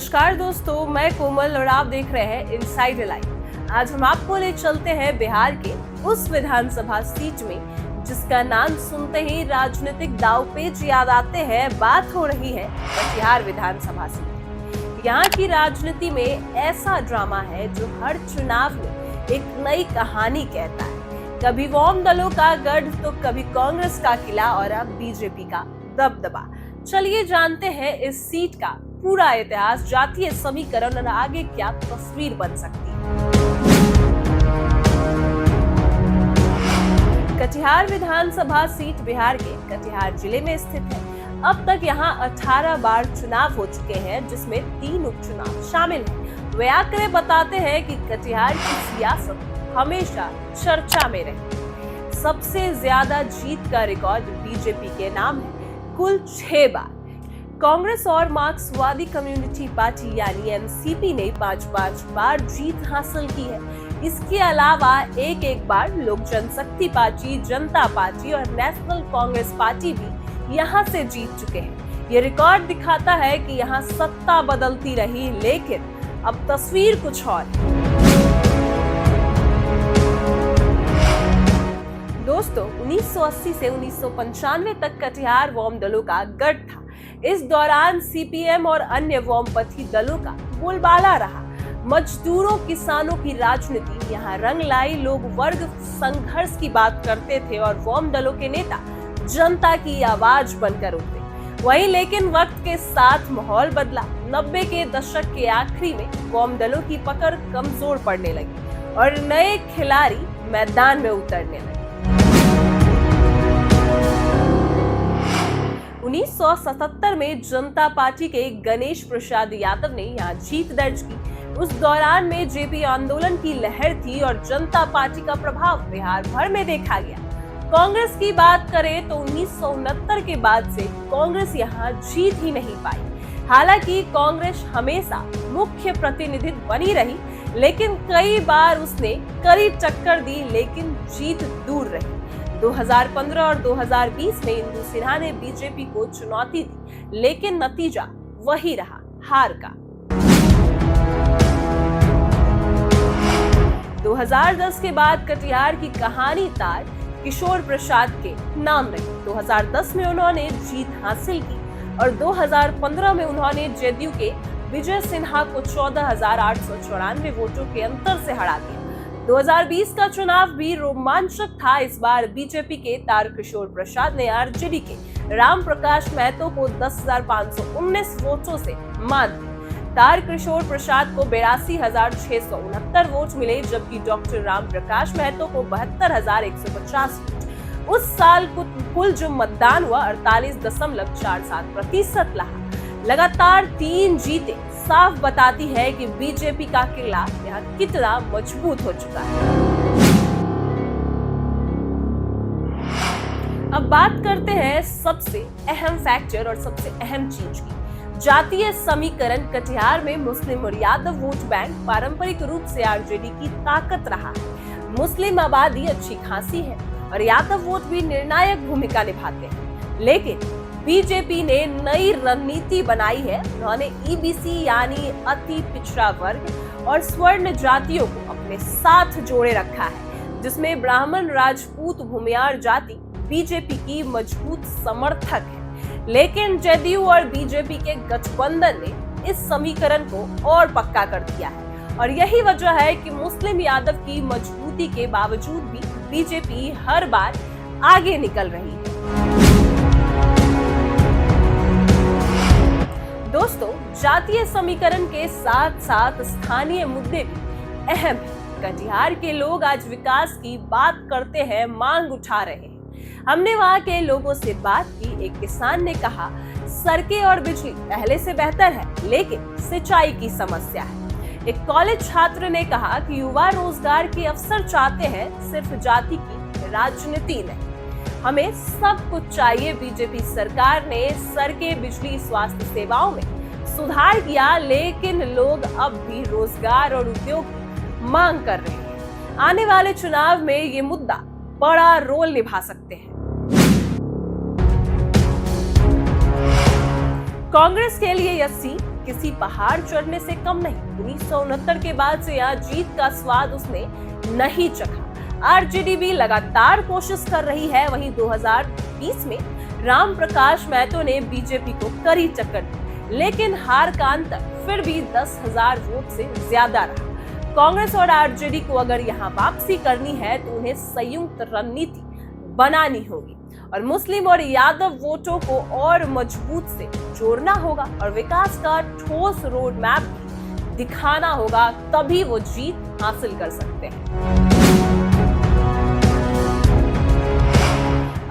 नमस्कार दोस्तों, मैं कोमल और आप देख रहे हैं इनसाइड लाइव। आज हम आपको ले चलते हैं बिहार के उस विधानसभा सीट में जिसका नाम सुनते ही राजनीतिक दांवपेच याद आते हैं। बात हो रही है कटिहार विधानसभा सीट। यहाँ की राजनीति में ऐसा ड्रामा है जो हर चुनाव में एक नई कहानी कहता है। कभी वाम दलों का गढ़ तो कभी कांग्रेस का किला और अब बीजेपी का दबदबा। चलिए जानते हैं इस सीट का पूरा इतिहास, जातीय समीकरण और आगे क्या तस्वीर बन सकती है। कटिहार विधानसभा सीट बिहार के कटिहार जिले में स्थित है। अब तक यहाँ 18 बार चुनाव हो चुके हैं, जिसमें 3 उपचुनाव शामिल हैं। वे आंकड़े बताते हैं कि कटिहार की सियासत हमेशा चर्चा में रही। सबसे ज्यादा जीत का रिकॉर्ड बीजेपी के नाम है, कुल 6 बार। कांग्रेस और मार्क्सवादी कम्युनिटी पार्टी यानी एमसीपी ने 5-5 बार जीत हासिल की है। इसके अलावा एक बार लोक जनशक्ति पार्टी, जनता पार्टी और नेशनल कांग्रेस पार्टी भी यहां से जीत चुके हैं। ये रिकॉर्ड दिखाता है कि यहां सत्ता बदलती रही, लेकिन अब तस्वीर कुछ और है। दोस्तों, 1980 से 1995 तक कटिहार वाम दलों का गढ़ था। इस दौरान सीपीएम और अन्य वामपंथी दलों का बोलबाला रहा। मजदूरों किसानों की राजनीति यहाँ रंग लाई। लोग वर्ग संघर्ष की बात करते थे और वाम दलों के नेता जनता की आवाज बनकर उठते। वहीं लेकिन वक्त के साथ माहौल बदला। 90 के दशक के आखिरी में वाम दलों की पकड़ कमजोर पड़ने लगी और नए खिलाड़ी मैदान में उतरने लगे। 1977 में जनता पार्टी के गणेश प्रसाद यादव ने यहाँ जीत दर्ज की। उस दौरान में जेपी आंदोलन की लहर थी और जनता पार्टी का प्रभाव बिहार भर में देखा गया। कांग्रेस की बात करें तो 1969 के बाद से कांग्रेस यहाँ जीत ही नहीं पाई। हालांकि कांग्रेस हमेशा मुख्य प्रतिनिधित्व बनी रही, लेकिन कई बार उसने कड़ी टक्कर दी, लेकिन जीत दूर रही। 2015 और 2020 में इंदु सिन्हा ने बीजेपी को चुनौती दी, लेकिन नतीजा वही रहा, हार का। 2010 के बाद कटिहार की कहानी तार किशोर प्रसाद के नाम रही। 2010 में उन्होंने जीत हासिल की और 2015 में उन्होंने जदयू के विजय सिन्हा को 14,894 वोटों के अंतर से हरा दिया। 2020 का चुनाव भी रोमांचक था। इस बार बीजेपी के तार किशोर प्रसाद ने आरजेडी के राम प्रकाश महतो को 10,519 वोटों से मात दी। तार किशोर प्रसाद को 82,669 वोट मिले, जबकि डॉक्टर राम प्रकाश महतो को 72,150 वोट। उस साल कुल जो मतदान हुआ 48.47% रहा। लगातार 3 जीतें साफ बताती है कि बीजेपी का किला यहाँ कितना मजबूत हो चुका है। अब बात करते हैं सबसे अहम फैक्टर और सबसे अहम चीज की। जातीय समीकरण कटिहार में मुस्लिम और यादव वोट बैंक पारंपरिक रूप से आरजेडी की ताकत रहा है। मुस्लिम आबादी अच्छी खासी है और यादव वोट भी निर्णायक भूमिका निभाते हैं, लेकिन बीजेपी ने नई रणनीति बनाई है। उन्होंने ईबीसी यानी अति पिछड़ा वर्ग और स्वर्ण जातियों को अपने साथ जोड़े रखा है, जिसमें ब्राह्मण, राजपूत, भूमियार जाति बीजेपी की मजबूत समर्थक है। लेकिन जदयू और बीजेपी के गठबंधन ने इस समीकरण को और पक्का कर दिया है और यही वजह है कि मुस्लिम यादव की मजबूती के बावजूद भी बीजेपी हर बार आगे निकल रही है। दोस्तों, जातीय समीकरण के साथ साथ स्थानीय मुद्दे भी अहम हैं। कटिहार के लोग आज विकास की बात करते हैं, मांग उठा रहे हैं। हमने वहां के लोगों से बात की। एक किसान ने कहा, सड़कें और बिजली पहले से बेहतर है, लेकिन सिंचाई की समस्या है। एक कॉलेज छात्र ने कहा कि युवा रोजगार के अवसर चाहते हैं, सिर्फ जाति की राजनीति नहीं। हमें सब कुछ चाहिए। बीजेपी सरकार ने सड़कें, बिजली, स्वास्थ्य सेवाओं में सुधार किया, लेकिन लोग अब भी रोजगार और उद्योग की मांग कर रहे हैं। आने वाले चुनाव में ये मुद्दा बड़ा रोल निभा सकते हैं। कांग्रेस के लिए यह सीट किसी पहाड़ चढ़ने से कम नहीं। 1969 के बाद से यहाँ जीत का स्वाद उसने नहीं चखा। आरजेडी भी लगातार कोशिश कर रही है। वहीं 2020 में राम प्रकाश महतो ने बीजेपी को कड़ी टक्कर दी, लेकिन हार का अंतर फिर भी 10,000 वोट से ज्यादा रहा। कांग्रेस और आरजेडी को अगर यहाँ वापसी करनी है तो उन्हें संयुक्त रणनीति बनानी होगी और मुस्लिम और यादव वोटों को और मजबूत से जोड़ना होगा और विकास का ठोस रोड मैप भी दिखाना होगा, तभी वो जीत हासिल कर सकते हैं।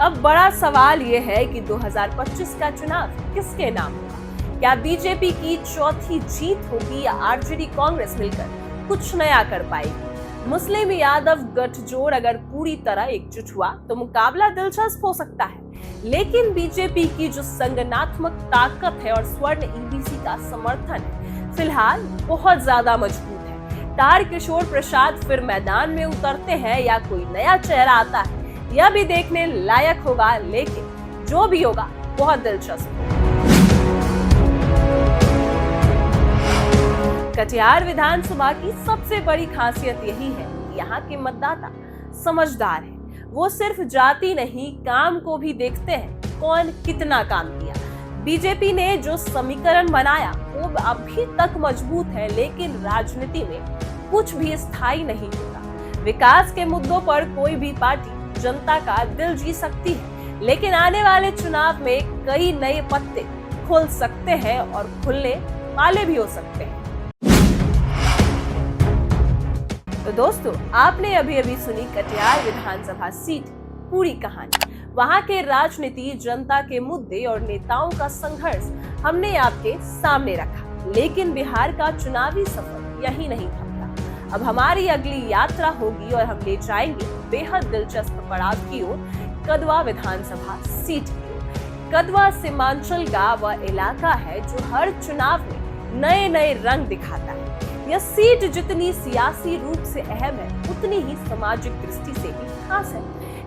अब बड़ा सवाल ये है कि 2025 का चुनाव किसके नाम होगा? क्या बीजेपी की चौथी जीत होगी या आरजेडी कांग्रेस मिलकर कुछ नया कर पाएगी? मुस्लिम यादव गठजोड़ अगर पूरी तरह एकजुट हुआ तो मुकाबला दिलचस्प हो सकता है, लेकिन बीजेपी की जो संगठनात्मक ताकत है और स्वर्ण ईबीसी का समर्थन है फिलहाल बहुत ज्यादा मजबूत है। तारकिशोर प्रसाद फिर मैदान में उतरते हैं या कोई नया चेहरा आता है, यह भी देखने लायक होगा, लेकिन जो भी होगा बहुत दिलचस्प होगा। कटिहार विधानसभा की सबसे बड़ी खासियत यही है कि यहाँ के मतदाता समझदार हैं। वो सिर्फ जाति नहीं, काम को भी देखते हैं, कौन कितना काम किया। बीजेपी ने जो समीकरण बनाया वो अभी तक मजबूत है, लेकिन राजनीति में कुछ भी स्थायी नहीं होता। विकास के मुद्दों पर कोई भी पार्टी जनता का दिल जीत सकती है, लेकिन आने वाले चुनाव में कई नए पत्ते खुल सकते हैं और खुलने वाले भी हो सकते हैं। तो दोस्तों, आपने अभी अभी सुनी कटिहार विधानसभा सीट पूरी कहानी। वहां के राजनीति, जनता के मुद्दे और नेताओं का संघर्ष हमने आपके सामने रखा, लेकिन बिहार का चुनावी सफर यही नहीं थमता। अब हमारी अगली यात्रा होगी और हम ले जाएंगे बेहद दिलचस्प पड़ाव की ओर, कदवा विधानसभा सीट की ओर। कदवा सीमांचल का वह इलाका है जो हर चुनाव में नए नए रंग दिखाता है। यह सीट जितनी सियासी रूप से अहम है, उतनी ही सामाजिक दृष्टि से भी खास है।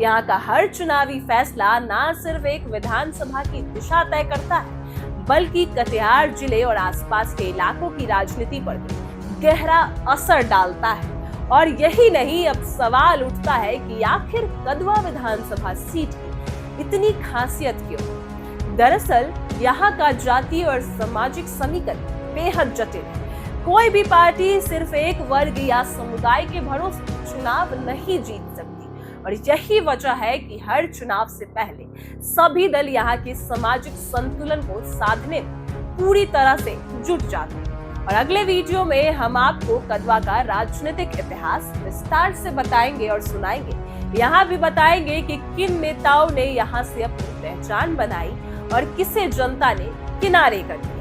यहाँ का हर चुनावी फैसला न सिर्फ एक विधानसभा की दिशा तय करता है, बल्कि कटिहार जिले और आसपास के इलाकों की राजनीति पर भी गहरा असर डालता है। और यही नहीं, अब सवाल उठता है कि आखिर कदवा विधानसभा सीट की इतनी खासियत क्यों? दरअसल यहाँ का जातीय और सामाजिक समीकरण बेहद जटिल है। कोई भी पार्टी सिर्फ एक वर्ग या समुदाय के भरोसे चुनाव नहीं जीत सकती, और यही वजह है कि हर चुनाव से पहले सभी दल यहाँ के सामाजिक संतुलन को साधने में पूरी तरह से जुट जाते हैं। और अगले वीडियो में हम आपको कदवा का राजनीतिक इतिहास विस्तार से बताएंगे और सुनाएंगे। यहाँ भी बताएंगे कि किन नेताओं ने यहाँ से अपनी पहचान बनाई और किसे जनता ने किनारे कर दिया।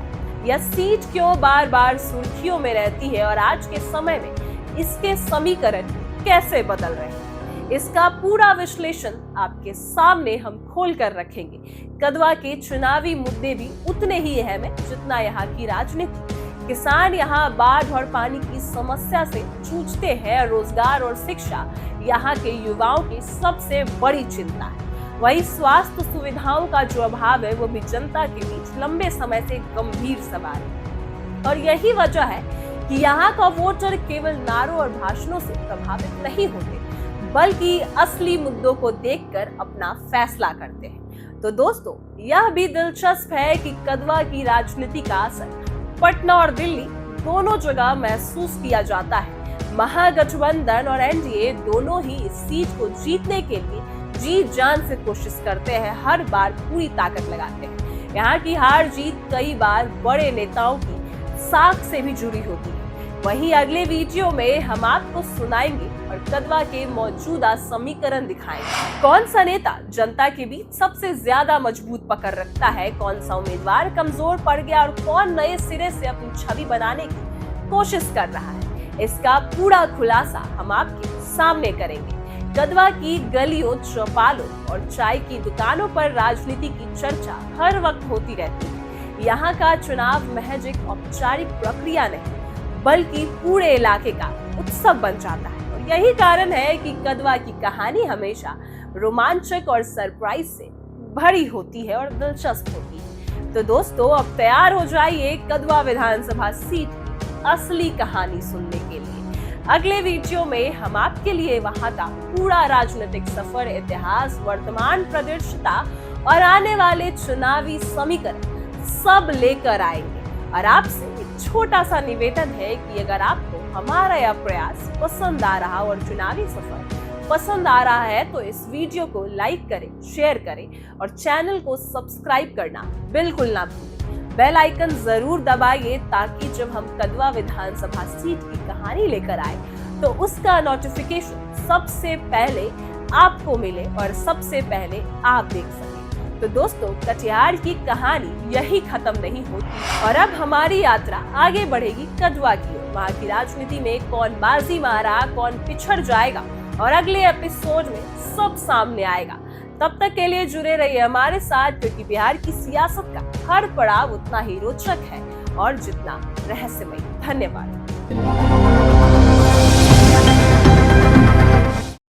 यह सीट क्यों बार बार सुर्खियों में रहती है और आज के समय में इसके समीकरण कैसे बदल रहे हैं, इसका पूरा विश्लेषण आपके सामने हम खोल कर रखेंगे। कदवा के चुनावी मुद्दे भी उतने ही अहम है जितना यहाँ की राजनीति। किसान यहाँ बाढ़ और पानी की समस्या से जूझते हैं। रोजगार और शिक्षा यहाँ के युवाओं की सबसे बड़ी चिंता है। वही स्वास्थ्य सुविधाओं का जो अभाव है वो भी जनता के बीच लंबे समय से गंभीर सवाल है। और यही वजह है कि यहाँ का वोटर केवल नारों और भाषणों से प्रभावित नहीं होते, बल्कि असली मुद्दों को देखकर अपना फैसला करते हैं। तो दोस्तों, यह भी दिलचस्प है कि कदवा की राजनीति का असर पटना और दिल्ली दोनों जगह महसूस किया जाता है। महागठबंधन और एनडीए दोनों ही इस सीट को जीतने के लिए जी जान से कोशिश करते हैं, हर बार पूरी ताकत लगाते हैं। यहाँ की हार जीत कई बार बड़े नेताओं की साख से भी जुड़ी होती है। वहीं अगले वीडियो में हम आपको सुनाएंगे और कदवा के मौजूदा समीकरण दिखाएंगे। कौन सा नेता जनता के बीच सबसे ज्यादा मजबूत पकड़ रखता है, कौन सा उम्मीदवार कमजोर पड़ गया और कौन नए सिरे से अपनी छवि बनाने की कोशिश कर रहा है, इसका पूरा खुलासा हम आपके सामने करेंगे। कदवा की गलियों, चौपालों और चाय की दुकानों पर राजनीति की चर्चा हर वक्त होती रहती है। यहाँ का चुनाव महज एक औपचारिक प्रक्रिया नहीं, बल्कि पूरे इलाके का उत्सव बन जाता है। और यही कारण है कि कदवा की कहानी हमेशा रोमांचक और सरप्राइज से भरी होती है और दिलचस्प होती है। तो दोस्तों अब तैयार हो जाइए कदवा विधानसभा सीट की असली कहानी सुनने के लिए। अगले वीडियो में हम आपके लिए वहां का पूरा राजनीतिक सफर, इतिहास, वर्तमान प्रदर्शिता और आने वाले चुनावी समीकरण सब लेकर आएंगे। और आपसे एक छोटा सा निवेदन है कि अगर आपको हमारा यह प्रयास पसंद आ रहा और चुनावी सफर पसंद आ रहा है तो इस वीडियो को लाइक करें, शेयर करें और चैनल को सब्सक्राइब करना बिल्कुल ना भूलें। बेल आइकन जरूर दबाइए ताकि जब हम कदवा विधानसभा सीट की कहानी लेकर आए तो उसका नोटिफिकेशन सबसे पहले आपको मिले और सबसे पहले आप देख सकें। तो दोस्तों, कटिहार की कहानी यही खत्म नहीं होती और अब हमारी यात्रा आगे बढ़ेगी कदवा की ओर। वहाँ की राजनीति में कौन बाजी मारा, कौन पिछड़ जाएगा और अगले एपिसोड में सब सामने आएगा। तब तक के लिए जुड़े रहिए हमारे साथ, क्योंकि बिहार की सियासत का हर पड़ाव उतना ही रोचक है और जितना रहस्यमय। धन्यवाद।